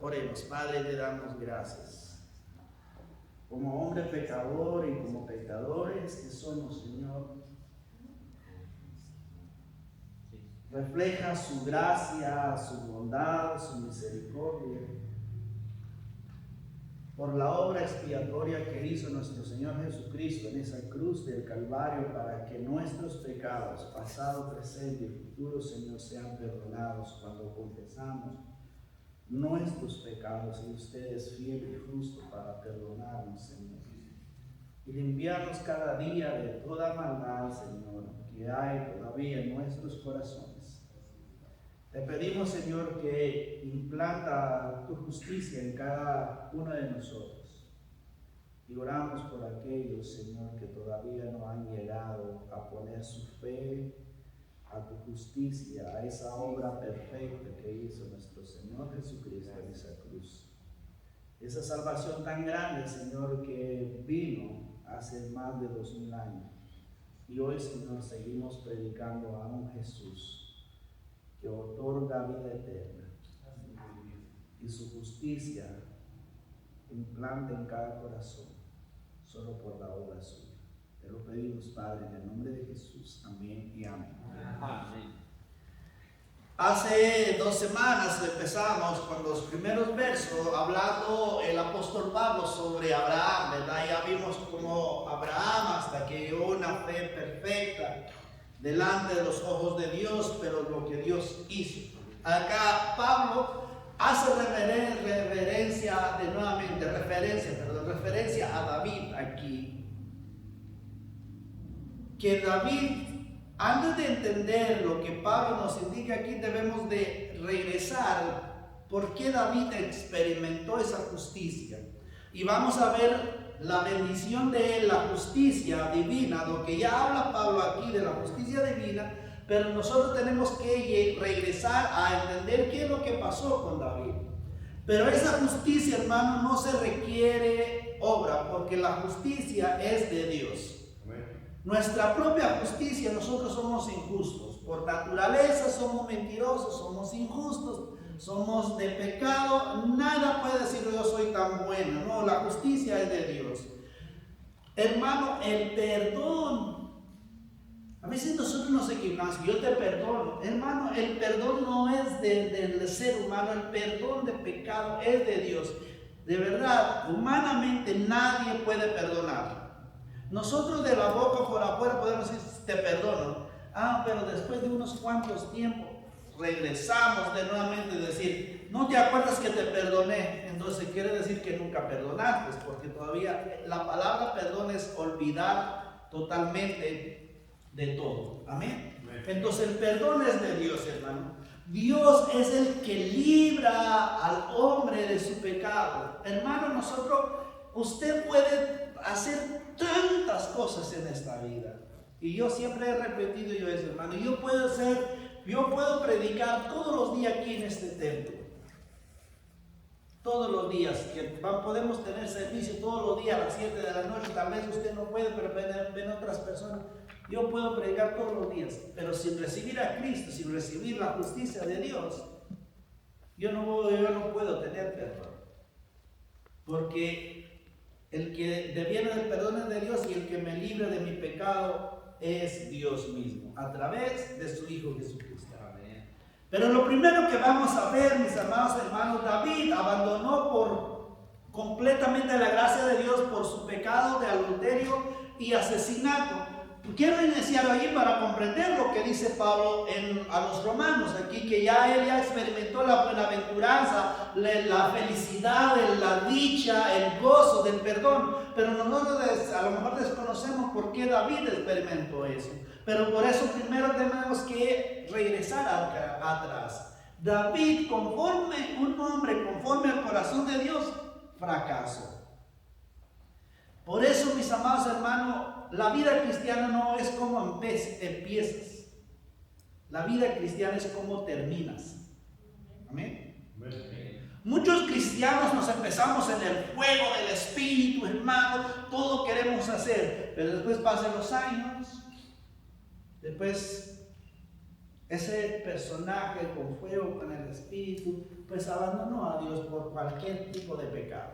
Oremos. Padre, te damos gracias. Como hombre pecador y como pecadores que somos, Señor, refleja su gracia, su bondad, su misericordia, por la obra expiatoria que hizo nuestro Señor Jesucristo en esa cruz del Calvario, para que nuestros pecados, pasado, presente y futuro, Señor, sean perdonados cuando confesamos nuestros pecados, y usted es fiel y justo para perdonarnos, Señor, y limpiarnos cada día de toda maldad, Señor, que hay todavía en nuestros corazones. Te pedimos, Señor, que implanta tu justicia en cada uno de nosotros. Y oramos por aquellos, Señor, que todavía no han llegado a poner su fe a tu justicia, a esa obra perfecta que hizo nuestro Señor Jesucristo en esa cruz. Esa salvación tan grande, Señor, que vino hace más de 2000 años. Y hoy, Señor, seguimos predicando a un Jesús que otorga vida eterna, y su justicia implanta en cada corazón, solo por la obra suya. Te lo pedimos, Padre, en el nombre de Jesús. Amén y amén. Amén. Hace 2 semanas empezamos con los primeros versos hablando el apóstol Pablo sobre Abraham, ¿verdad? Ya vimos cómo Abraham, hasta que llegó una fe perfecta delante de los ojos de Dios, pero lo que Dios hizo. Acá Pablo hace referencia a David aquí. Que David, antes de entender lo que Pablo nos indica aquí, debemos de regresar por qué David experimentó esa justicia. Y vamos a ver la bendición de él, la justicia divina, lo que ya habla Pablo aquí de la justicia divina, pero nosotros tenemos que regresar a entender qué es lo que pasó con David. Pero esa justicia, hermano, no se requiere obra, porque la justicia es de Dios. Nuestra propia justicia, nosotros somos injustos. Por naturaleza somos mentirosos, somos injustos, somos de pecado. Nada puede decir yo soy tan bueno. No, la justicia es de Dios. Hermano, el perdón. A veces nosotros nos equivocamos. Yo te perdono. Hermano, el perdón no es del ser humano. El perdón de pecado es de Dios. De verdad, humanamente nadie puede perdonar. Nosotros de la boca por afuera podemos decir, te perdono. Pero después de unos cuantos tiempos regresamos de nuevamente a decir, no te acuerdas que te perdoné. Entonces quiere decir que nunca perdonaste, porque todavía la palabra perdón es olvidar totalmente de todo. Amén. Entonces el perdón es de Dios, hermano. Dios es el que libra al hombre de su pecado. Hermano, usted puede hacer tantas cosas en esta vida. Y yo siempre he repetido eso, hermano. Yo puedo predicar todos los días aquí en este templo. Todos los días, que podemos tener servicio todos los días a las 7 de la noche. Tal vez usted no puede, pero ven otras personas. Yo puedo predicar todos los días, pero sin recibir a Cristo, sin recibir la justicia de Dios, yo no puedo tener perdón. Porque el que deviene del perdón es de Dios, y el que me libre de mi pecado es Dios mismo, a través de su Hijo Jesucristo. Amén. Pero lo primero que vamos a ver, mis amados hermanos, David abandonó completamente la gracia de Dios por su pecado de adulterio y asesinato. Quiero iniciar ahí para comprender lo que dice Pablo a los romanos aquí, que él experimentó la buenaventuranza, la felicidad, la dicha, el gozo del perdón, pero nosotros a lo mejor desconocemos por qué David experimentó eso. Pero por eso primero tenemos que regresar atrás. David, un hombre conforme al corazón de Dios, fracasó. Por eso, mis amados hermanos, la vida cristiana no es como empiezas. La vida cristiana es como terminas. Amén. Muchos cristianos nos empezamos en el fuego del Espíritu, hermano, todo queremos hacer, pero después pasan los años, después ese personaje con fuego, con el espíritu, pues abandonó a Dios por cualquier tipo de pecado.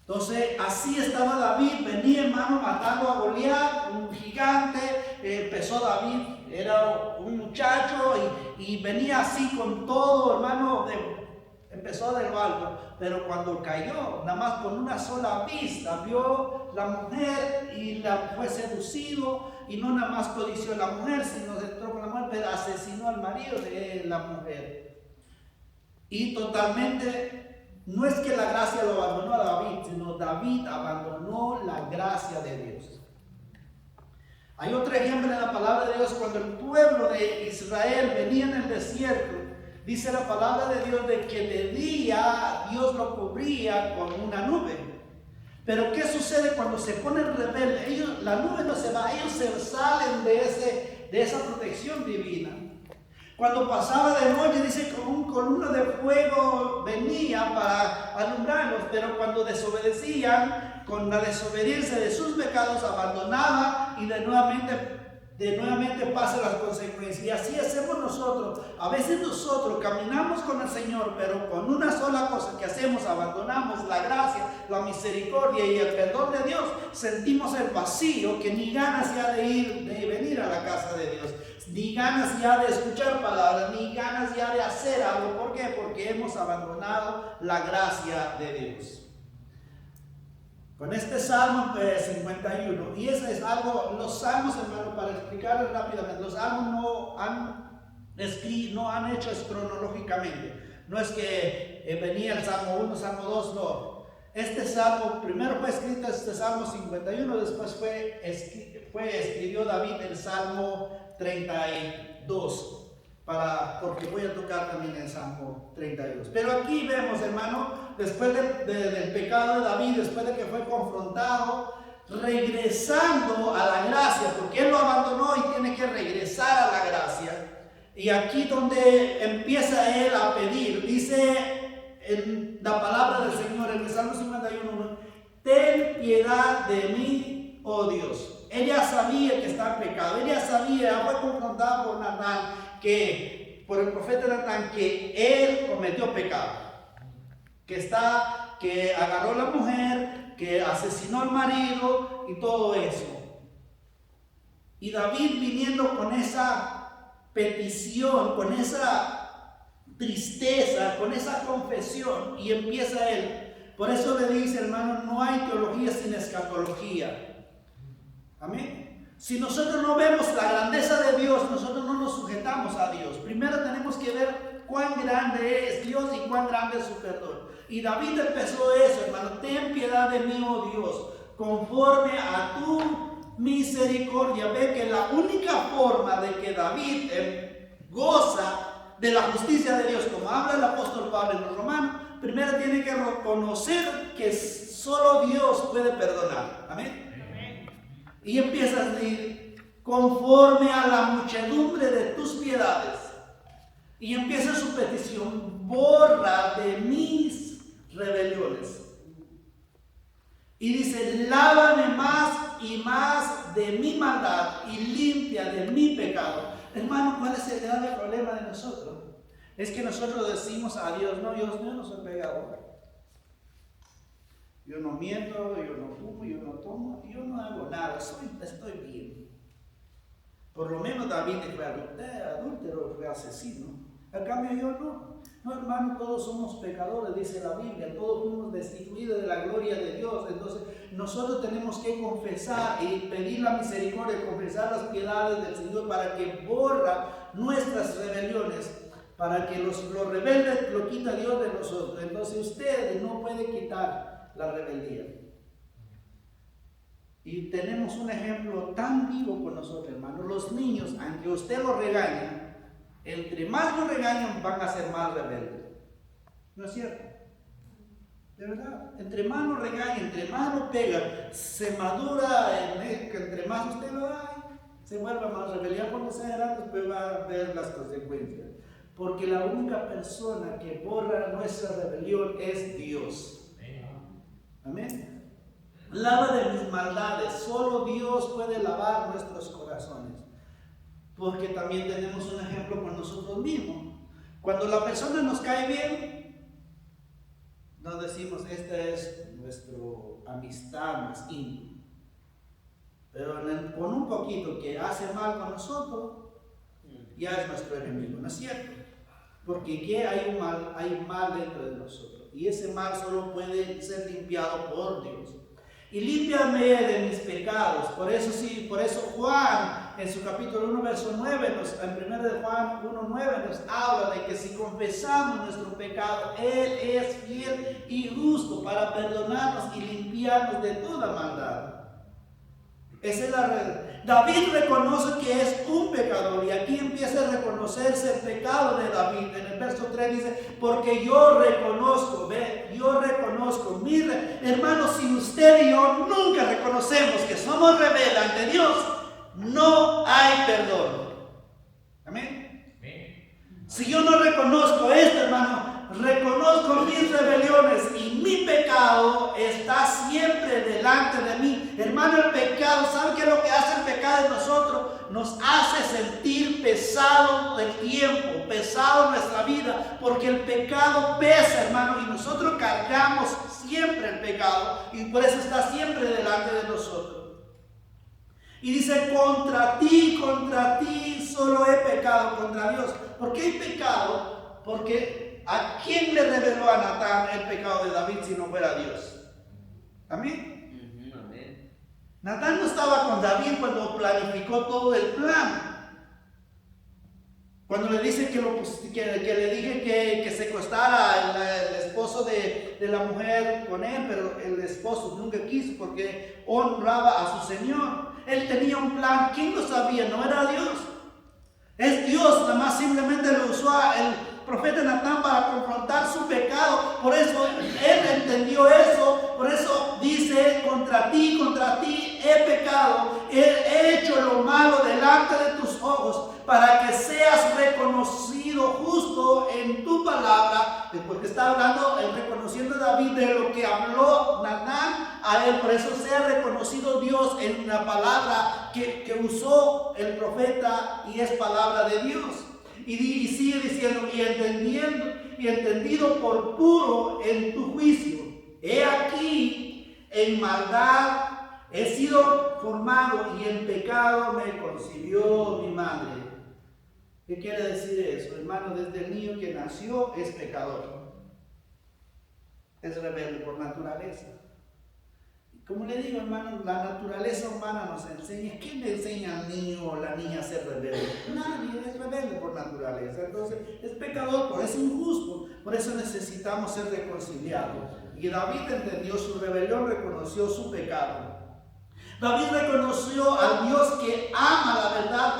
Entonces, así estaba David, venía, hermano, matando a Goliat, un gigante. Empezó David, era un muchacho y venía así con todo, hermano, empezó de lo alto. Pero cuando cayó, nada más con una sola vista, vio la mujer y fue seducido, y no nada más codició a la mujer, sino se entró con la mujer, pero asesinó al marido de la mujer. Y totalmente, no es que la gracia lo abandonó a David, sino David abandonó la gracia de Dios. Hay otro ejemplo en la palabra de Dios, cuando el pueblo de Israel venía en el desierto. Dice la palabra de Dios de que de día Dios lo cubría con una nube. Pero ¿qué sucede cuando se ponen rebeldes? La nube no se va, ellos se salen de esa protección divina. Cuando pasaba de noche, dice, con un columna de fuego venía para alumbrarlos, pero cuando desobedecían, con la desobediencia de sus pecados, abandonaba y de nuevamente pasan las consecuencias. Y así hacemos nosotros. A veces nosotros caminamos con el Señor, pero con una sola cosa que hacemos, abandonamos la gracia, la misericordia y el perdón de Dios. Sentimos el vacío, que ni ganas ya de venir a la casa de Dios, ni ganas ya de escuchar palabras, ni ganas ya de hacer algo. ¿Por qué? Porque hemos abandonado la gracia de Dios. Con este Salmo 51, y ese es algo, los salmos, hermano, para explicarles rápidamente, los salmos no han hecho cronológicamente. No es que venía el Salmo 1, Salmo 2, no. Este Salmo, primero fue escrito este Salmo 51, después escribió David el Salmo 32. Porque voy a tocar también el Salmo 32. Pero aquí vemos, hermano, después del pecado de David, después de que fue confrontado, regresando a la gracia, porque él lo abandonó y tiene que regresar a la gracia. Y aquí donde empieza él a pedir, dice en la palabra del Señor en el Salmo 51, ten piedad de mí, oh Dios. Ella sabía que está en pecado, ella sabía, fue confrontada por Natán, por el profeta Natán, que él cometió pecado, que agarró a la mujer, que asesinó al marido y todo eso. Y David, viniendo con esa petición, con esa tristeza, con esa confesión, y empieza él. Por eso le dice, hermano, no hay teología sin escatología. Amén. Si nosotros no vemos la grandeza de Dios, nosotros no nos sujetamos a Dios. Primero tenemos que ver cuán grande es Dios y cuán grande es su perdón. Y David empezó eso, hermano. Ten piedad de mí, oh Dios, conforme a tu misericordia. Ve que la única forma de que David goza de la justicia de Dios, como habla el apóstol Pablo en los Romanos, primero tiene que reconocer que solo Dios puede perdonar. Amén. Y empieza a decir, conforme a la muchedumbre de tus piedades. Y empieza su petición, borra de mis rebeliones. Y dice, lávame más y más de mi maldad y limpia de mi pecado. Hermano, ¿cuál es el grave problema de nosotros? Es que nosotros decimos a Dios, no, Dios mío, no soy pecador. Yo no miento, yo no fumo, yo no tomo, yo no hago nada, estoy bien. Por lo menos David fue adúltero, fue asesino. En cambio yo no. No, hermano, todos somos pecadores, dice la Biblia, todos fuimos destituidos de la gloria de Dios. Entonces nosotros tenemos que confesar y pedir la misericordia, confesar las piedades del Señor para que borra nuestras rebeliones, para que los rebeldes lo quita Dios de nosotros. Entonces usted no puede quitar la rebeldía. Y tenemos un ejemplo tan vivo con nosotros, hermanos. Los niños, aunque usted los regañe, entre más lo regañan, van a ser más rebeldes. ¿No es cierto? De verdad, entre más lo regaña, entre más lo pega, se madura, entre más usted lo da, se vuelve más rebelde. Cuando sea grande, después va a ver las consecuencias. Porque la única persona que borra nuestra rebelión es Dios. Amén. Lava de mis maldades. Solo Dios puede lavar nuestros corazones. porque también tenemos un ejemplo con nosotros mismos. Cuando la persona nos cae bien, nos decimos, esta es nuestra amistad más íntima. Pero con un poquito que hace mal con nosotros, ya es nuestro enemigo, ¿no es cierto? Porque ¿qué? Hay mal dentro de nosotros. Y ese mal solo puede ser limpiado por Dios. Y límpiame de mis pecados. Por eso Juan, en su capítulo 1, verso 9, en 1 de Juan 1:9 nos habla de que si confesamos nuestro pecado, Él es fiel y justo para perdonarnos y limpiarnos de toda maldad. Esa es la realidad. David reconoce que es un pecador, y aquí empieza a reconocerse el pecado de David. En el verso 3 dice, porque yo reconozco, hermanos, si usted y yo nunca reconocemos que somos rebeldes ante Dios, no hay perdón. Amén. Si yo no reconozco esto, hermano, reconozco mis rebeliones y mi pecado está siempre delante de mí. Hermano, el pecado, ¿sabe qué es lo que hace el pecado en nosotros? Nos hace sentir pesado el tiempo, pesado nuestra vida, porque el pecado pesa, hermano, y nosotros cargamos siempre el pecado, y por eso está siempre delante de nosotros. Y dice, contra ti solo he pecado, contra Dios. ¿Por qué hay pecado? Porque ¿a quién le reveló a Natán el pecado de David si no fuera Dios? Amén. Amén. Natán no estaba con David cuando planificó todo el plan. Cuando le dice que le dije que secuestrara el esposo de la mujer con él, pero el esposo nunca quiso porque honraba a su Señor. Él tenía un plan. ¿Quién lo sabía? No era Dios. Es Dios, nada más simplemente lo usó el profeta Natán para confrontar su pecado. Por eso él entendió eso. Por eso dice, contra ti he pecado. He hecho lo malo delante de tus ojos, para que seas reconocido justo en tu palabra. Porque está hablando, reconociendo a David de lo que habló Natán a él. Por eso sea reconocido Dios en la palabra que usó el profeta, y es palabra de Dios. Y sigue diciendo, y entendido por puro en tu juicio. He aquí, en maldad he sido formado, y en pecado me concibió mi madre. ¿Qué quiere decir eso? Hermano, desde el niño que nació es pecador. Es rebelde por naturaleza. Como le digo, hermano, la naturaleza humana nos enseña. ¿Quién le enseña al niño o la niña a ser rebelde? Nadie es rebelde por naturaleza. Entonces es pecador, por eso es injusto. Por eso necesitamos ser reconciliados. Y David entendió su rebelión, reconoció su pecado. David reconoció al Dios que ama la verdad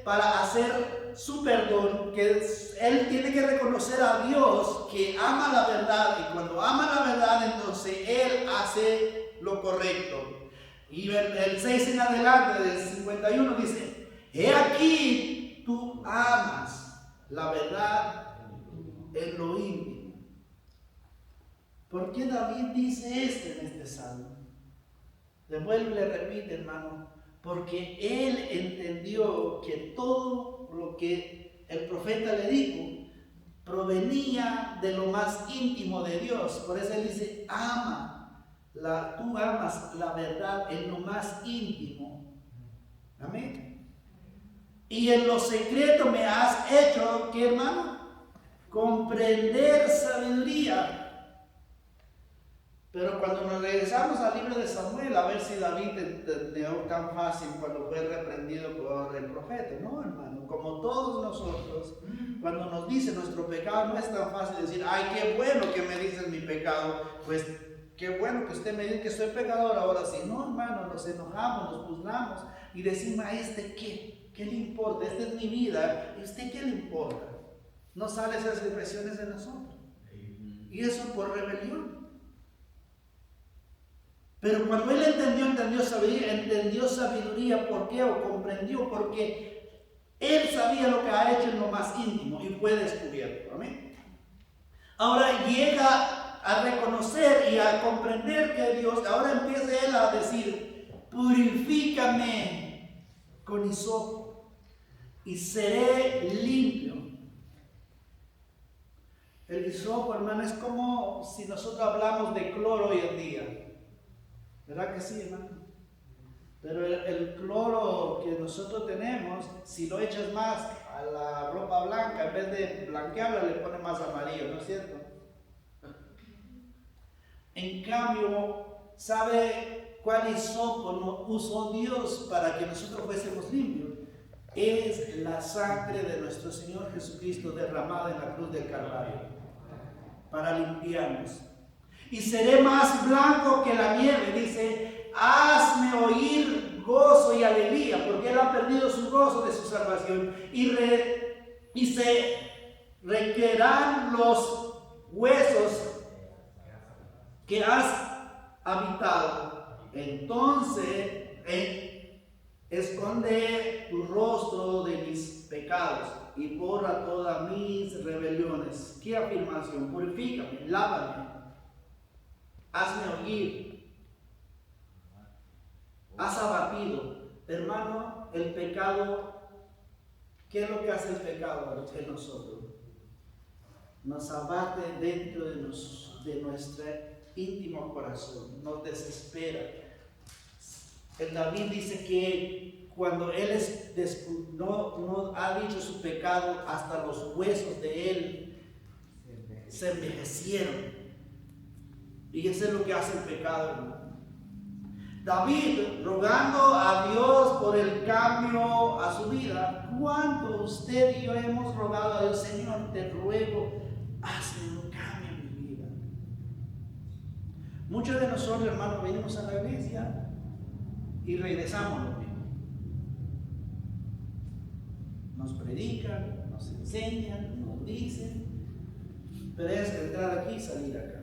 para hacer su perdón, que él tiene que reconocer a Dios que ama la verdad, y cuando ama la verdad, entonces él hace lo correcto. Y el 6 en adelante, del 51, dice, he aquí, tú amas la verdad en lo íntimo. ¿Por qué David dice esto en este salmo? Le vuelve y le repite, hermano, porque él entendió que todo lo que el profeta le dijo provenía de lo más íntimo de Dios. Por eso él dice, tú amas la verdad en lo más íntimo. Amén. Y en lo secreto me has hecho, ¿qué, hermano? Comprender sabiduría. Pero cuando nos regresamos al libro de Samuel, a ver si David entendió tan fácil cuando fue reprendido por el profeta. No, hermano, como todos nosotros, cuando nos dice nuestro pecado, no es tan fácil decir, ay, qué bueno que me dices mi pecado, pues qué bueno que usted me dice que soy pecador ahora sí. No, hermano, nos enojamos, nos juzgamos y decimos, ¿a este qué? ¿Qué le importa? Esta es mi vida, ¿y usted qué le importa? No salen esas expresiones de nosotros. Y eso por rebelión. Pero cuando él entendió sabiduría, ¿por qué? O comprendió, porque él sabía lo que ha hecho en lo más íntimo y fue descubierto. Amén. Ahora llega a reconocer y a comprender que Dios, ahora empieza él a decir, purifícame con hisopo. y seré limpio. El hisopo, hermano, es como si nosotros hablamos de cloro hoy en día. ¿Verdad que sí, hermano? Pero el cloro que nosotros tenemos, si lo echas más a la ropa blanca, en vez de blanquearla, le pone más amarillo, ¿no es cierto? En cambio, ¿sabe cuál hisopo nos usó Dios para que nosotros fuésemos limpios? Es la sangre de nuestro Señor Jesucristo derramada en la cruz del Calvario para limpiarnos. Y seré más blanco que la nieve, dice, hazme oír gozo y alegría, porque él ha perdido su gozo de su salvación. Y se requerirán los huesos que has habitado. Entonces, esconde tu rostro de mis pecados y borra todas mis rebeliones. ¿Qué afirmación? Purifícame, lávame, hazme oír. Has abatido. Hermano, el pecado, ¿qué es lo que hace el pecado en nosotros? Nos abate dentro de nuestro íntimo corazón, nos desespera. El David dice que cuando él no ha dicho su pecado, hasta los huesos de él se envejecieron. Y eso es lo que hace el pecado, hermano. David, rogando a Dios por el cambio a su vida, ¿cuánto usted y yo hemos rogado a Dios? Señor, te ruego, hazme un cambio en mi vida. Muchos de nosotros, hermanos, venimos a la iglesia y regresamos lo mismo. Nos predican, nos enseñan, nos dicen, pero es entrar aquí y salir acá.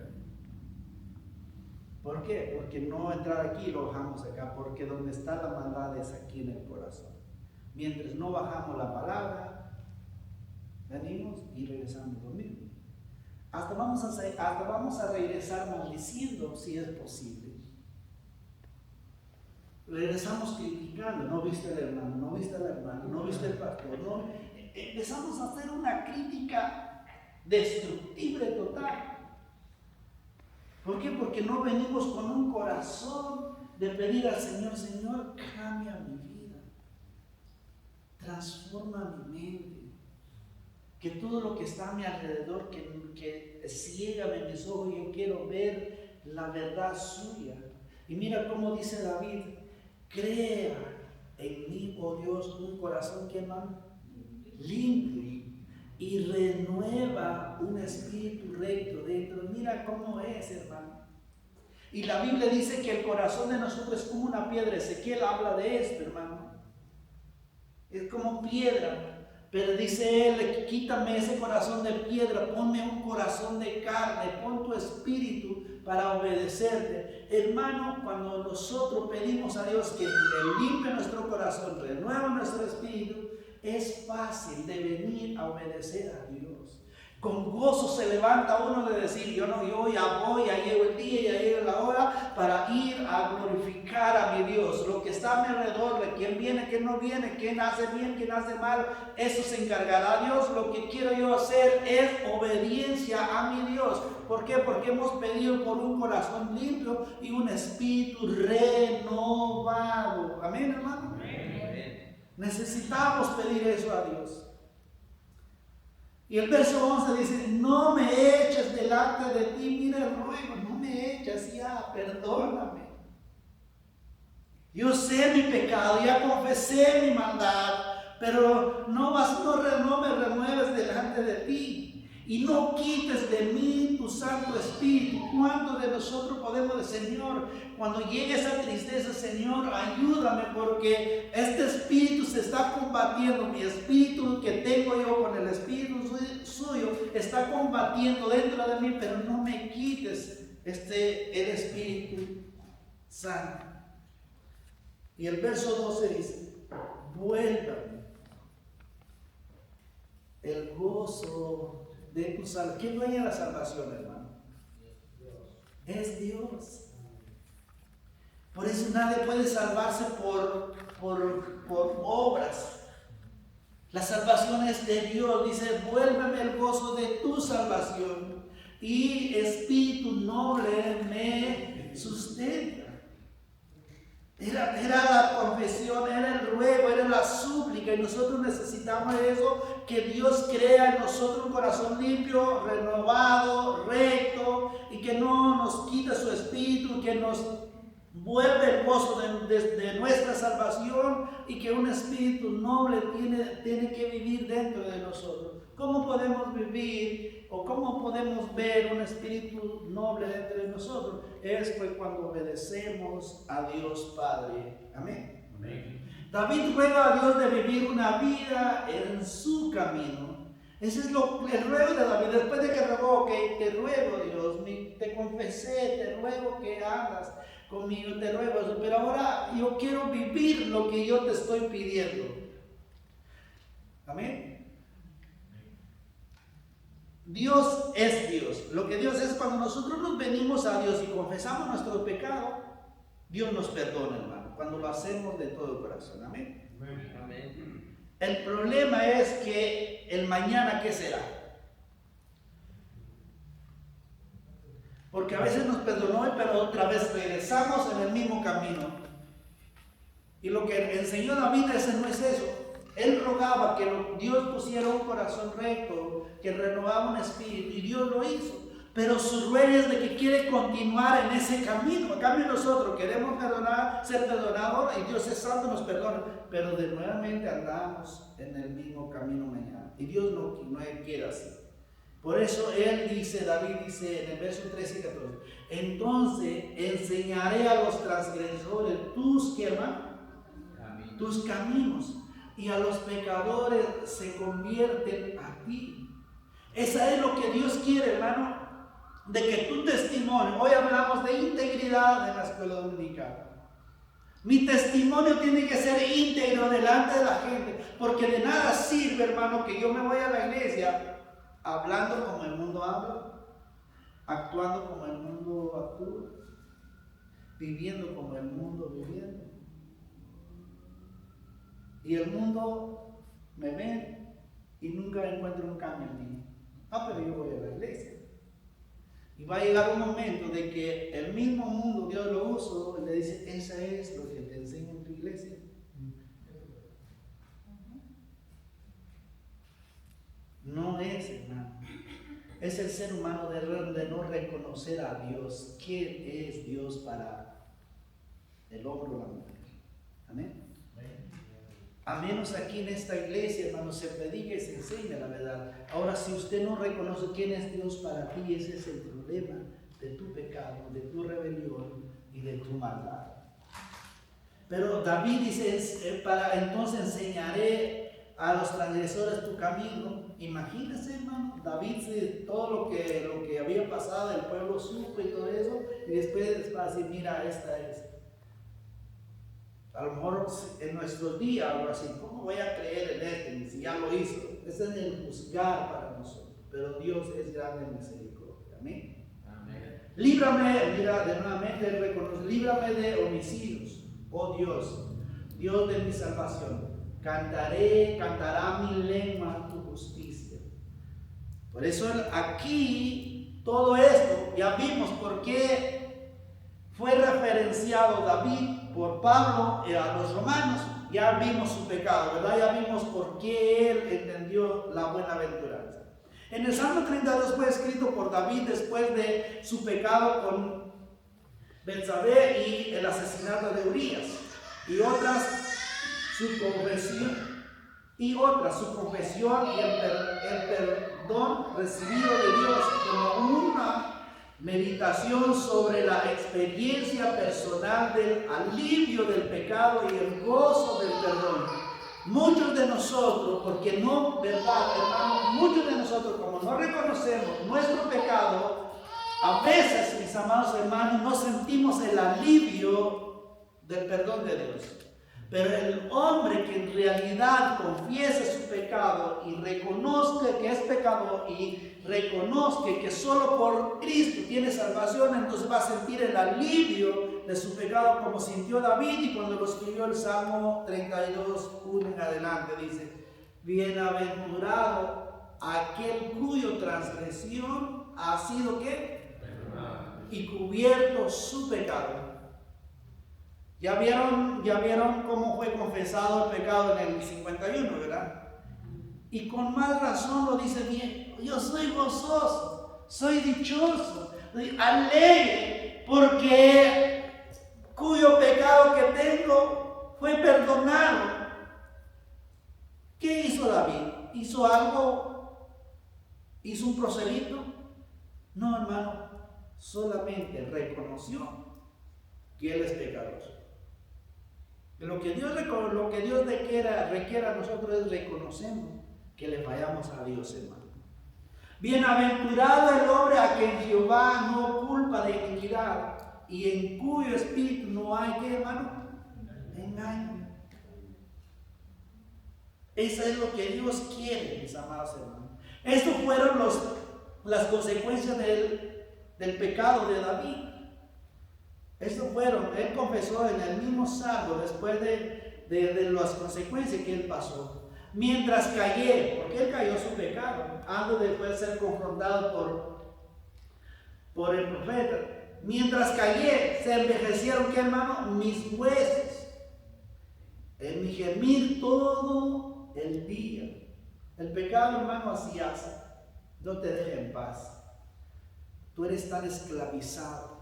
¿Por qué? Porque no entrar aquí y lo bajamos acá, porque donde está la maldad es aquí en el corazón. Mientras no bajamos la palabra, venimos y regresamos lo mismo. Hasta vamos a regresar maldiciendo si es posible. Regresamos criticando, no viste al hermano, no viste al hermano, no viste al pastor, no. Empezamos a hacer una crítica destructible total. ¿Por qué? Porque no venimos con un corazón de pedir al Señor, Señor, cambia mi vida, transforma mi mente, que todo lo que está a mi alrededor, que ciégame mis ojos, yo quiero ver la verdad suya. Y mira cómo dice David, crea en mí, oh Dios, un corazón que limpio y renueva un espíritu recto dentro. Mira cómo es, hermano. Y la Biblia dice que el corazón de nosotros es como una piedra. Ezequiel habla de esto, hermano. Es como piedra. Pero dice él, quítame ese corazón de piedra, ponme un corazón de carne, pon tu espíritu para obedecerte. Hermano, cuando nosotros pedimos a Dios que limpie nuestro corazón, renueva nuestro espíritu, es fácil de venir a obedecer a Dios. Con gozo se levanta uno de decir, yo ya voy, ya llego el día, ya llega la hora para ir a glorificar a mi Dios. Lo que está a mi alrededor, de quién viene, quién no viene, quién hace bien, quién hace mal, eso se encargará Dios. Lo que quiero yo hacer es obediencia a mi Dios. ¿Por qué? Porque hemos pedido por un corazón limpio y un espíritu renovado. Amén, hermano. Necesitamos pedir eso a Dios. Y el verso 11 dice, no me eches delante de ti, mira el ruego, no me eches ya, perdóname. Yo sé mi pecado, ya confesé mi maldad, pero no me renueves delante de ti. Y no quites de mí tu Santo Espíritu. ¿Cuántos de nosotros podemos decir, Señor, cuando llegue esa tristeza, Señor, ayúdame, porque este espíritu se está combatiendo, mi espíritu que tengo yo con el espíritu suyo, está combatiendo dentro de mí, pero no me quites el Espíritu Santo. Y el verso 12 dice, vuélvame el gozo de tu salvación. ¿Quién dueña la salvación, hermano? Es Dios. Por eso nadie puede salvarse por obras. La salvación es de Dios. Dice, vuélveme el gozo de tu salvación y espíritu noble me sustenta. Era la confesión, era el ruego, era la súplica, y nosotros necesitamos eso, que Dios crea en nosotros un corazón limpio, renovado, recto, y que no nos quite su espíritu, que nos vuelve el gozo de nuestra salvación, y que un espíritu noble tiene que vivir dentro de nosotros. ¿Cómo podemos vivir o cómo podemos ver un espíritu noble dentro de nosotros? Es pues cuando obedecemos a Dios Padre. Amén. Amén. David ruega a Dios de vivir una vida en su camino. Ese es el ruego de David. Después de que rogó, que te ruego, Dios, te confesé, te ruego que hagas conmigo, te ruego eso, pero ahora yo quiero vivir lo que yo te estoy pidiendo. Amén. Dios es Dios. Lo que Dios es, cuando nosotros nos venimos a Dios y confesamos nuestro pecado, Dios nos perdona, hermano, cuando lo hacemos de todo corazón. Amén. Amén. El problema es que el mañana, ¿qué será? Porque a veces nos perdonó, pero otra vez regresamos en el mismo camino. Y lo que enseñó David ese no es eso. Él rogaba que Dios pusiera un corazón recto, que renovaba un espíritu, y Dios lo hizo. Pero su ruego es de que quiere continuar en ese camino. En cambio nosotros queremos perdonar, ser perdonados, y Dios es santo, nos perdona. Pero de nuevamente andamos en el mismo camino mañana. Y Dios no quiere así. Por eso David dice en el verso 13 y 14, entonces enseñaré a los transgresores tus caminos, y a los pecadores se convierten a ti. Esa es lo que Dios quiere, hermano, de que tu testimonio, hoy hablamos de integridad en la escuela dominical. Mi testimonio tiene que ser íntegro delante de la gente, porque de nada sirve, hermano, que yo me vaya a la iglesia hablando como el mundo habla, actuando como el mundo actúa, viviendo como el mundo viviendo. Y el mundo me ve y nunca encuentro un cambio en mí. Pero yo voy a la iglesia. Y va a llegar un momento de que el mismo mundo, Dios lo usa y le dice, esa es lo que te enseña en tu iglesia. No es, hermano. Es el ser humano de no reconocer a Dios. ¿Quién es Dios para el hombre o la mujer? Amén. A menos aquí en esta iglesia, hermano, se predica y se enseña la verdad. Ahora, si usted no reconoce quién es Dios para ti, ese es el problema de tu pecado, de tu rebelión y de tu maldad. Pero David dice, entonces enseñaré a los transgresores tu camino. Imagínense, hermano, David, todo lo que había pasado, el pueblo supo y todo eso, y después va a decir, mira, esta es. A lo mejor en nuestros días, algo así, ¿cómo voy a creer en si ya lo hizo? Ese es el juzgar para nosotros, pero Dios es grande en misericordia. Amén. Amén. Líbrame, mira, de nuevamente reconoce, líbrame de homicidios, oh Dios, Dios de mi salvación. Cantará mi lengua tu justicia. Por eso aquí, todo esto, ya vimos por qué fue referenciado David por Pablo a los romanos. Ya vimos su pecado, ¿verdad? Ya vimos por qué él entendió la buenaventuranza. En el Salmo 32 fue escrito por David después de su pecado con Betsabé y el asesinato de Urías. Y otras, su confesión y el perdón recibido de Dios, como una meditación sobre la experiencia personal del alivio del pecado y el gozo del perdón. Muchos de nosotros, porque no, ¿verdad, hermano? Muchos de nosotros, como no reconocemos nuestro pecado, a veces, mis amados hermanos, no sentimos el alivio del perdón de Dios. Pero el hombre que en realidad confiese su pecado y reconozca que es pecador y reconozca que solo por Cristo tiene salvación, entonces va a sentir el alivio de su pecado como sintió David, y cuando lo escribió el Salmo 32, 1 en adelante, dice: Bienaventurado aquel cuyo transgresión ha sido ¿qué? Y cubierto su pecado. ¿Ya vieron cómo fue confesado el pecado en el 51, verdad? Y con más razón lo dice bien. Yo soy gozoso, soy dichoso, alegre, porque cuyo pecado que tengo fue perdonado. ¿Qué hizo David? ¿Hizo algo? ¿Hizo un procedimiento? No, hermano, solamente reconoció que él es pecador. Lo que Dios requiere a nosotros es reconocernos que le fallamos a Dios, hermano. Bienaventurado el hombre a quien Jehová no culpa de iniquidad y en cuyo espíritu no hay, ¿qué, hermano? Engaño. Eso es lo que Dios quiere, mis amados hermanos. Estas fueron las consecuencias del pecado de David. Estas fueron, él confesó en el mismo salmo después de las consecuencias que él pasó. Mientras callé, porque él cayó su pecado, antes de ser confrontado por el profeta. Mientras callé, se envejecieron, ¿qué, hermano? Mis huesos. En mi gemir todo el día. El pecado, hermano, así hace. No te deja en paz. Tú eres tan esclavizado.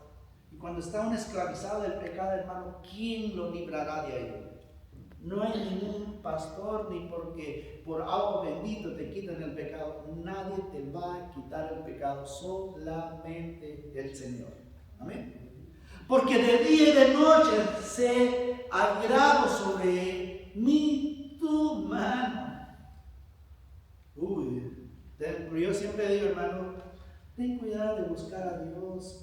Y cuando está un esclavizado del pecado, hermano, ¿quién lo librará de ahí? No hay ningún pastor, ni porque por agua bendito te quitan el pecado. Nadie te va a quitar el pecado, solamente el Señor. Amén. Porque de día y de noche se agrado sobre mí tu mano. Yo siempre digo, hermano, ten cuidado de buscar a Dios.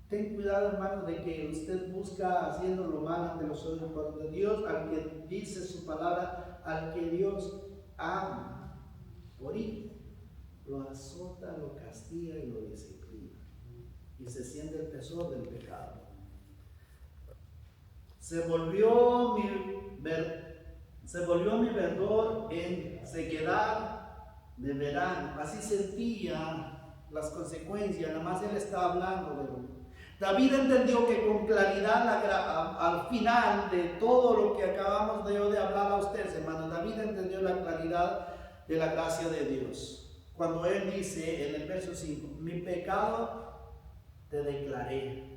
Ten cuidado, hermano, de que usted busca haciendo lo malo ante los ojos de Dios, al que dice su palabra, al que Dios ama. Por hijo, lo azota, lo castiga y lo disciplina. Y se siente el peso del pecado. Se volvió mi verdor en sequedad de verano. Así sentía las consecuencias, nada más él estaba hablando de lo. David entendió que con claridad al final de todo lo que acabamos de hablar a ustedes, hermanos, David entendió la claridad de la gracia de Dios. Cuando él dice en el verso 5, mi pecado te declaré.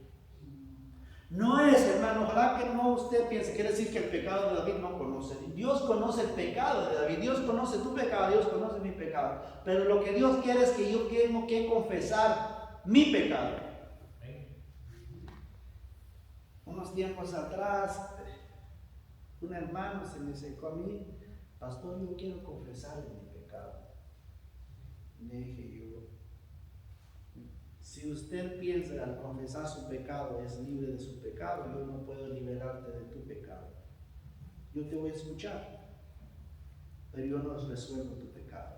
No es, hermano, ojalá que no usted piense, quiere decir que el pecado de David no conoce. Dios conoce el pecado de David, Dios conoce tu pecado, Dios conoce mi pecado. Pero lo que Dios quiere es que yo tengo que confesar mi pecado. Unos tiempos atrás, un hermano se me acercó a mí, pastor, yo quiero confesarle mi pecado. Le dije yo, si usted piensa al confesar su pecado es libre de su pecado, yo no puedo liberarte de tu pecado. Yo te voy a escuchar, pero yo no resuelvo tu pecado.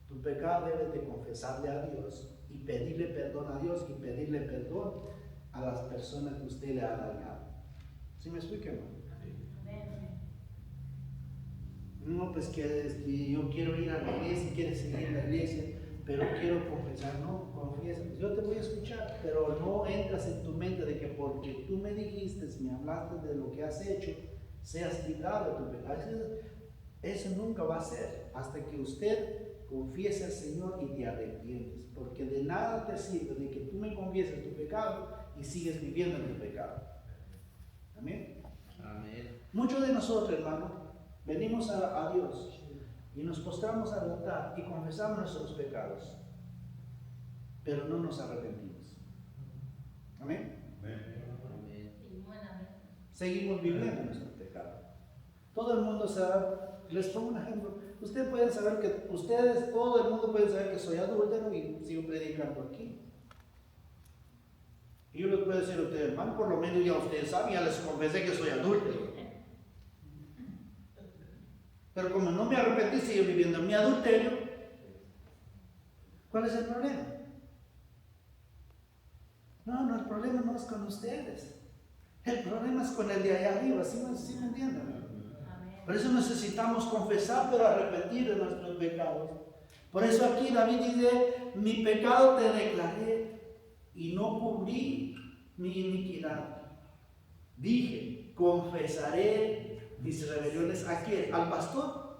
Tu pecado debes de confesarle a Dios y pedirle perdón a Dios y pedirle perdón a las personas que usted le ha dañado. ¿Sí me explica, hermano? No, pues que yo quiero ir a la iglesia, quiero seguir en la iglesia, pero quiero confesar. No, confiesa. Yo te voy a escuchar, pero no entras en tu mente de que porque tú me dijiste, me hablaste de lo que has hecho, seas librado de tu pecado. Eso nunca va a ser hasta que usted confiese al Señor y te arrepientes, porque de nada te sirve de que tú me confieses tu pecado y sigues viviendo en tu pecado. Amén. Amén. Muchos de nosotros, hermano, venimos a Dios y nos postramos al altar y confesamos nuestros pecados, pero no nos arrepentimos. Amén. Amén. Seguimos viviendo nuestro pecado. Todo el mundo sabe. Les pongo un ejemplo. Ustedes pueden saber que todo el mundo puede saber que soy adúltero y sigo predicando aquí. Y yo les puedo decir a ustedes, hermano, por lo menos ya ustedes saben, ya les confesé que soy adúltero. Pero como no me arrepentí, sigo viviendo en mi adulterio. ¿Cuál es el problema? No, el problema no es con ustedes. El problema es con el de allá arriba, ¿sí me entienden? Por eso necesitamos confesar, pero arrepentir de nuestros pecados. Por eso aquí David dice, mi pecado te declaré y no cubrí mi iniquidad. Dije, confesaré mis rebeliones. ¿A quién? ¿Al pastor?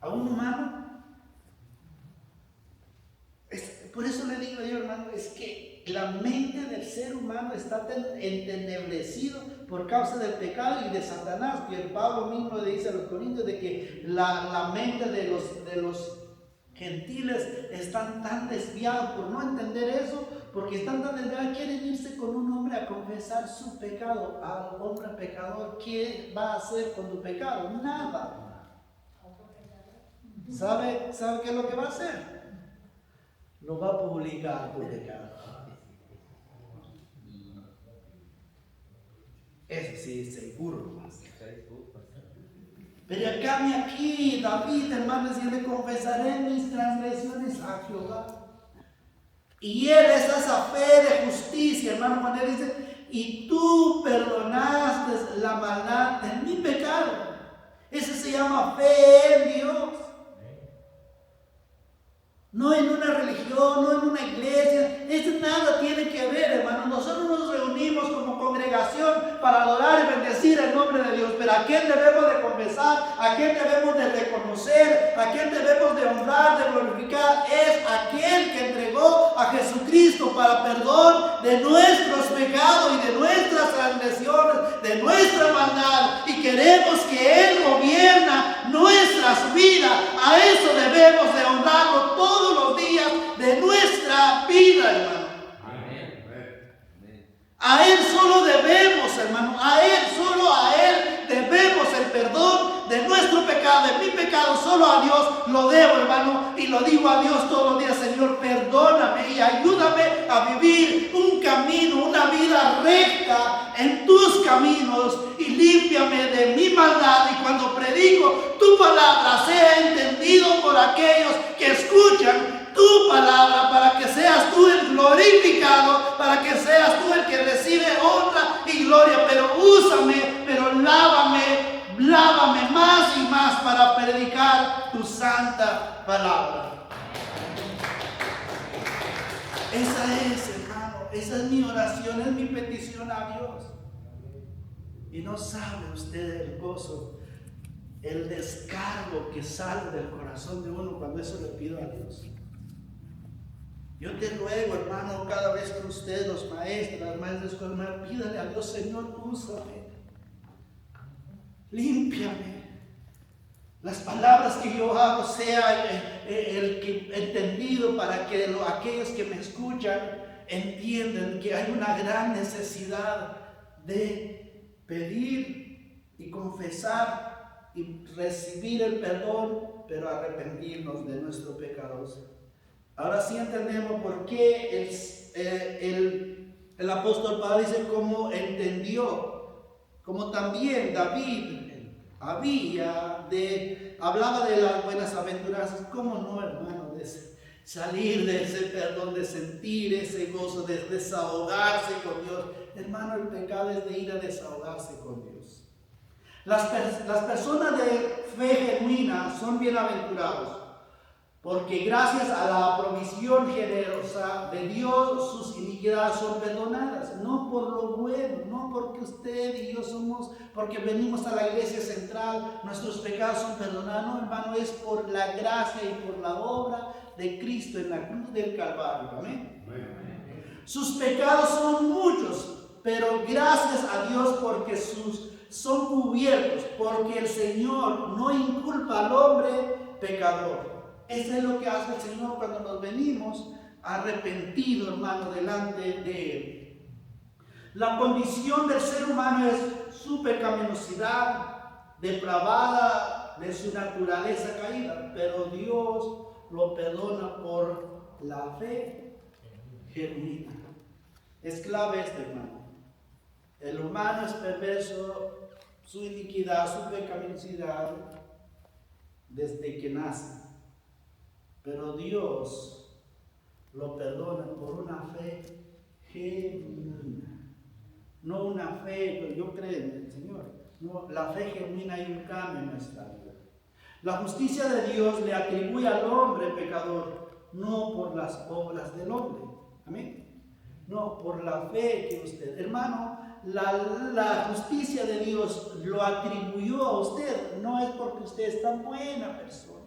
¿A un humano? Por eso le digo yo, hermano, es que la mente del ser humano está entenebrecido por causa del pecado y de Satanás. Y el Pablo mismo le dice a los corintios de que la mente de los gentiles están tan desviados por no entender eso, porque están tan desviados, quieren irse con un hombre a confesar su pecado. Al hombre pecador, ¿qué va a hacer con tu pecado? Nada. ¿Sabe qué es lo que va a hacer? Lo va a publicar tu pecado. Eso sí, seguro. Pero acá aquí, David, hermano, decía, le confesaré mis transgresiones a Jehová. Y él es esa fe de justicia, hermano, cuando él dice, y tú perdonaste la maldad de mi pecado. Eso se llama fe en Dios. No en una religión, no en una iglesia. Eso nada tiene que ver, hermano. Nosotros nos reunimos como congregación para adorar y bendecir el nombre de Dios. Pero ¿a quién debemos de confesar? ¿A quién debemos de reconocer? ¿A quién debemos de honrar, de glorificar? Es aquel que entregó a Jesucristo para perdón de nuestros pecados y de nuestras transgresiones, de nuestra maldad. Y queremos que Él gobierna nuestras vidas. A eso debemos de honrarlo todos los días de nuestra vida, hermano. Amén. A Él solo debemos, hermano, solo a Él debemos el perdón de nuestro pecado, de mi pecado, solo a Dios lo debo, hermano, y lo digo a Dios todos los días, Señor, perdóname y ayúdame a vivir un camino, una vida recta en tus caminos, y límpiame de mi maldad, y cuando predico tu palabra sea entendido por aquellos que escuchan tu palabra, para que seas tú el glorificado, para que seas tú el que recibe honra y gloria. Pero úsame, pero lávame más y más para predicar tu santa palabra. Esa es, hermano, esa es mi oración, es mi petición a Dios. Y no sabe usted el gozo, el descargo que sale del corazón de uno cuando eso le pido a Dios. Yo te ruego, hermano, cada vez que usted, los maestros, las maestras de escuela, pídale a Dios, Señor, úsame, límpiame. Las palabras que yo hago sea entendido para que aquellos que me escuchan entiendan que hay una gran necesidad de pedir y confesar y recibir el perdón, pero arrepentirnos de nuestros pecados. Ahora sí entendemos por qué el apóstol Pablo dice cómo entendió, como también David hablaba de las buenas aventuras. ¿Cómo no, hermano? De salir de ese perdón, de sentir ese gozo, de desahogarse con Dios. Hermano, el pecado es de ir a desahogarse con Dios. Las personas de fe genuina son bienaventurados, porque gracias a la provisión generosa de Dios, sus iniquidades son perdonadas. No por lo bueno, no porque usted y yo porque venimos a la iglesia central, nuestros pecados son perdonados. No, hermano, es por la gracia y por la obra de Cristo en la cruz del Calvario. Amén. Sus pecados son muchos, pero gracias a Dios porque son cubiertos, porque el Señor no inculpa al hombre pecador. Eso es lo que hace el Señor cuando nos venimos arrepentidos, hermano, delante de Él. La condición del ser humano es su pecaminosidad, depravada de su naturaleza caída, pero Dios lo perdona por la fe genuina. Es clave esto, hermano. El humano es perverso, su iniquidad, su pecaminosidad, desde que nace. Pero Dios lo perdona por una fe genuina. No una fe, pero yo creo en el Señor. No, la fe genuina hay un cambio en nuestra vida. La justicia de Dios le atribuye al hombre pecador, no por las obras del hombre. Amén. No, por la fe que usted, hermano, la justicia de Dios lo atribuyó a usted. No es porque usted es tan buena persona.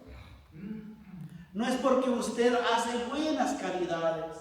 No es porque usted hace buenas caridades.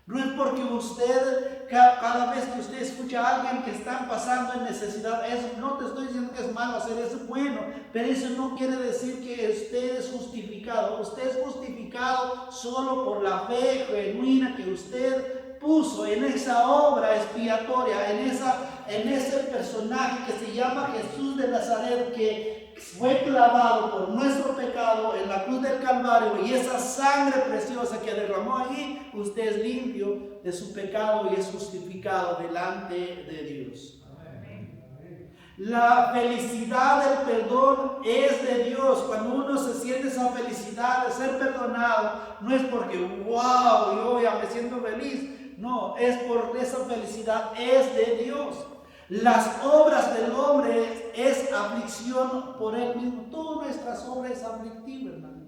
No es porque usted, cada vez que usted escucha a alguien que está pasando en necesidad, no te estoy diciendo que es malo hacer eso, es bueno, pero eso no quiere decir que usted es justificado. Usted es justificado solo por la fe genuina que usted puso en esa obra expiatoria, en ese personaje que se llama Jesús de Nazaret, que fue clavado por nuestro pecado en la cruz del Calvario, y esa sangre preciosa que derramó allí, usted es limpio de su pecado y es justificado delante de Dios. Amén. La felicidad del perdón es de Dios. Cuando uno se siente esa felicidad de ser perdonado, no es porque wow, yo ya me siento feliz. No, es por esa felicidad, es de Dios. Las obras del hombre es aflicción por él mismo. Todas nuestras obras es aflictiva, hermano.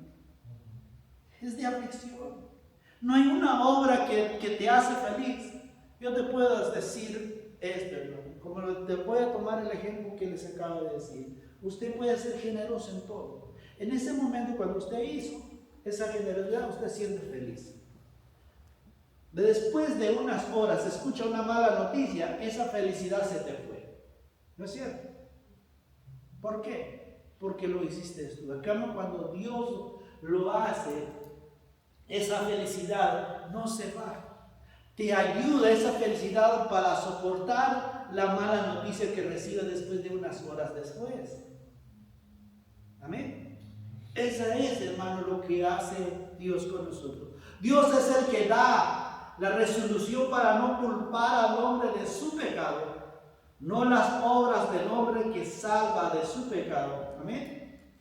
Es de aflicción. No hay una obra que te hace feliz. Yo te puedo decir esto, hermano. Como te voy a tomar el ejemplo que les acabo de decir. Usted puede ser generoso en todo. En ese momento cuando usted hizo esa generosidad, usted siente feliz. Después de unas horas escucha una mala noticia, esa felicidad se te fue. ¿No es cierto? ¿Por qué? Porque lo hiciste tú. En cambio, cuando Dios lo hace, esa felicidad no se va. Te ayuda esa felicidad para soportar la mala noticia que recibes después de unas horas después. Amén. Esa es, hermano, lo que hace Dios con nosotros. Dios es el que da la resolución para no culpar al hombre de su pecado, no las obras del hombre que salva de su pecado. Amén.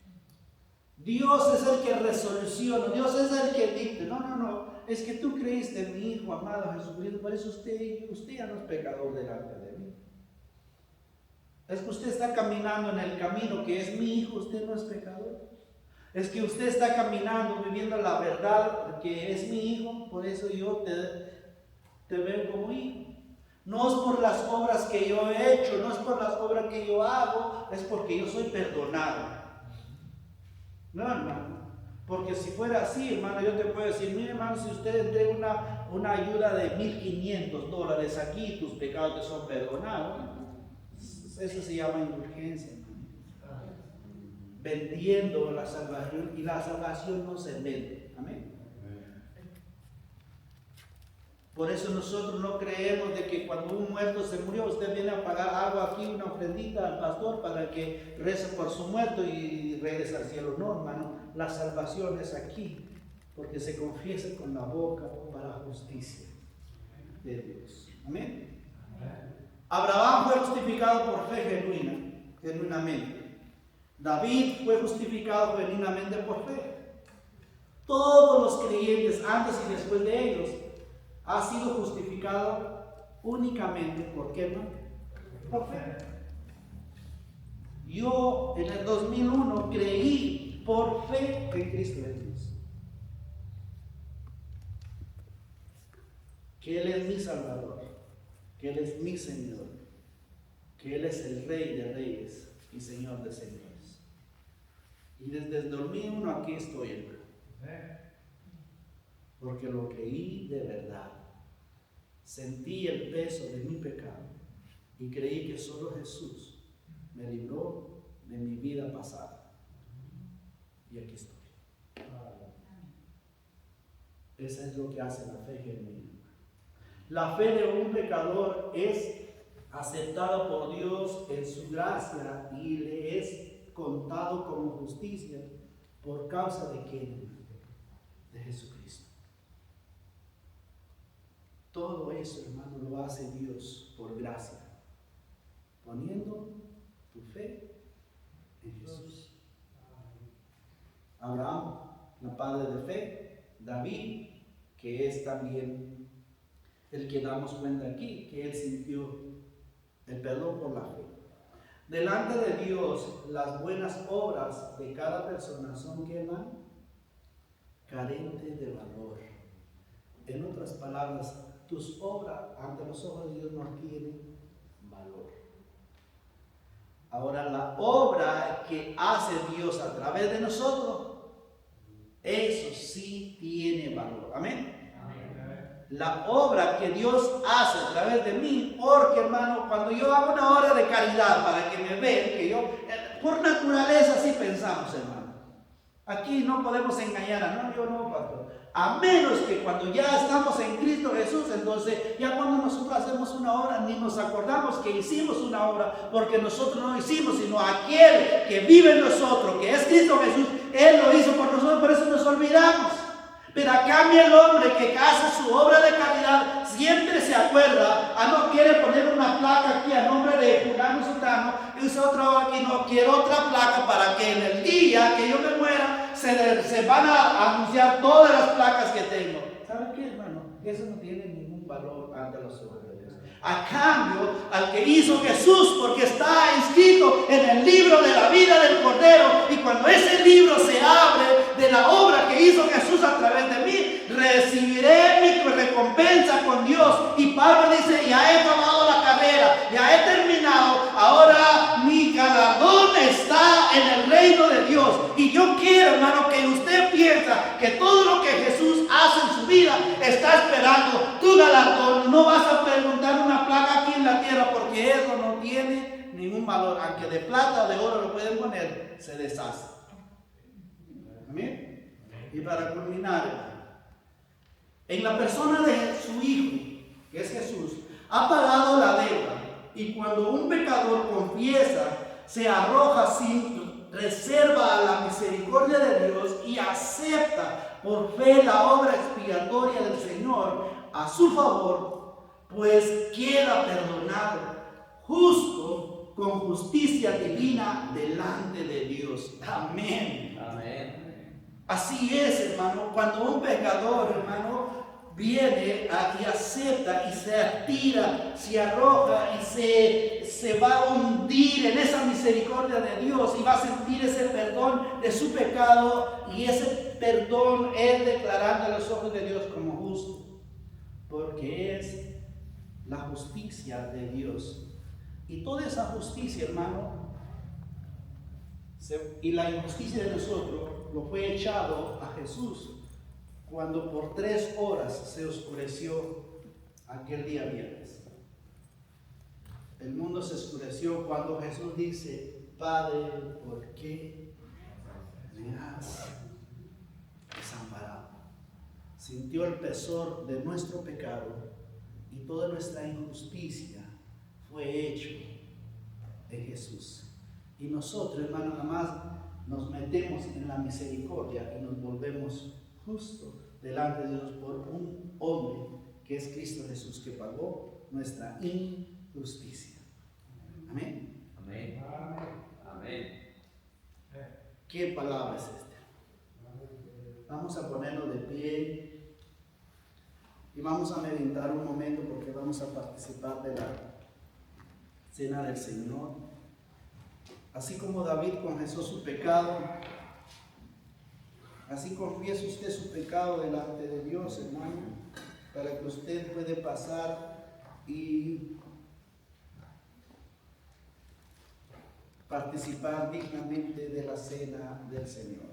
Dios es el que resoluciona, Dios es el que dicta. No, es que tú creíste en mi Hijo amado Jesucristo, por eso usted ya no es pecador delante de mí. Es que usted está caminando en el camino que es mi Hijo, usted no es pecador. Es que usted está caminando, viviendo la verdad que es mi Hijo, por eso yo te veo como hijo. No es por las obras que yo he hecho, no es por las obras que yo hago, es porque yo soy perdonado. No, hermano, porque si fuera así, hermano, yo te puedo decir, mire, hermano, si usted entrega una ayuda de $1,500 aquí, tus pecados te son perdonados. Eso se llama indulgencia. Vendiendo la salvación, y la salvación no se vende. Amén. Por eso nosotros no creemos de que cuando un muerto se murió, usted viene a pagar algo aquí, una ofrendita al pastor para que rece por su muerto y regrese al cielo. No, hermano, la salvación es aquí, porque se confiesa con la boca para justicia de Dios. Amén. Abraham fue justificado por fe genuinamente. David fue justificado genuinamente por fe. Todos los creyentes antes y después de ellos han sido justificados únicamente ¿por qué no? Por fe. Yo en el 2001 creí por fe en Cristo Jesús, que Él es mi Salvador, que Él es mi Señor, que Él es el Rey de Reyes y Señor de Señores. Y desde el 2001 aquí estoy, hermano. Porque lo creí de verdad. Sentí el peso de mi pecado y creí que solo Jesús me libró de mi vida pasada. Y aquí estoy. Eso es lo que hace la fe genuina. La fe de un pecador es aceptada por Dios en su gracia y le es contado como justicia por causa de quién? De Jesucristo. Todo eso, hermano, lo hace Dios por gracia, poniendo tu fe en Jesús. Abraham, la padre de fe. David, que es también el que damos cuenta aquí, que él sintió el perdón por la fe. Delante de Dios, las buenas obras de cada persona son, ¿qué, hermano? Carentes de valor. En otras palabras, tus obras ante los ojos de Dios no tienen valor. Ahora, la obra que hace Dios a través de nosotros, eso sí tiene valor. Amén. La obra que Dios hace a través de mí, porque, hermano, cuando yo hago una obra de caridad para que me vean, que yo, por naturaleza así pensamos, hermano. Aquí no podemos engañar a no, yo no, pastor. A menos que cuando ya estamos en Cristo Jesús, entonces ya cuando nosotros hacemos una obra, ni nos acordamos que hicimos una obra, porque nosotros no hicimos, sino aquel que vive en nosotros, que es Cristo Jesús, Él lo hizo por nosotros, por eso nos olvidamos. Pero a cambio el hombre que hace su obra de caridad siempre se acuerda, no quiere poner una placa aquí a nombre de fulano sultano, y usa otra obra aquí, no quiero otra placa para que en el día que yo me muera se van a anunciar todas las placas que tengo. ¿Sabe qué, hermano? Eso no tiene ningún valor ante los ojos de Dios. A cambio, al que hizo Jesús, porque está inscrito en el libro de la vida del Cordero, y cuando ese libro se abre de la obra que hizo Jesús a través de mí, recibiré mi recompensa con Dios. Y Pablo dice, ya he acabado la carrera, ya he terminado, ahora mi galardón está en el reino de Dios. Y yo quiero, hermano, que usted piensa que todo lo que Jesús hace en su vida está esperando tu galardón. No vas a preguntar una placa aquí en la tierra, porque eso no tiene ningún valor. Aunque de plata o de oro lo pueden poner, se deshace. Amén. Y para culminar, en la persona de su Hijo, que es Jesús, ha pagado la deuda. Y cuando un pecador confiesa, se arroja sin reserva a la misericordia de Dios y acepta por fe la obra expiatoria del Señor a su favor, pues queda perdonado, justo, con justicia divina delante de Dios. Amén. Amén. Así es, hermano, cuando un pecador, hermano, viene y acepta y se tira, se arroja y se va a hundir en esa misericordia de Dios y va a sentir ese perdón de su pecado, y ese perdón es declarando a los ojos de Dios como justo, porque es la justicia de Dios. Y toda esa justicia, hermano, y la injusticia de nosotros lo fue echado a Jesús cuando por 3 horas se oscureció aquel día viernes. El mundo se oscureció cuando Jesús dice: Padre, ¿por qué me has desamparado? Sintió el pesar de nuestro pecado, y toda nuestra injusticia fue hecho en Jesús. Y nosotros, hermano, nada más nos metemos en la misericordia y nos volvemos justos delante de Dios por un hombre que es Cristo Jesús, que pagó nuestra injusticia. Amén. Amén. Amén. ¿Qué palabra es esta? Vamos a ponernos de pie y vamos a meditar un momento, porque vamos a participar de la cena del Señor. Así como David confesó su pecado, así confiese usted su pecado delante de Dios, hermano, para que usted pueda pasar y participar dignamente de la cena del Señor.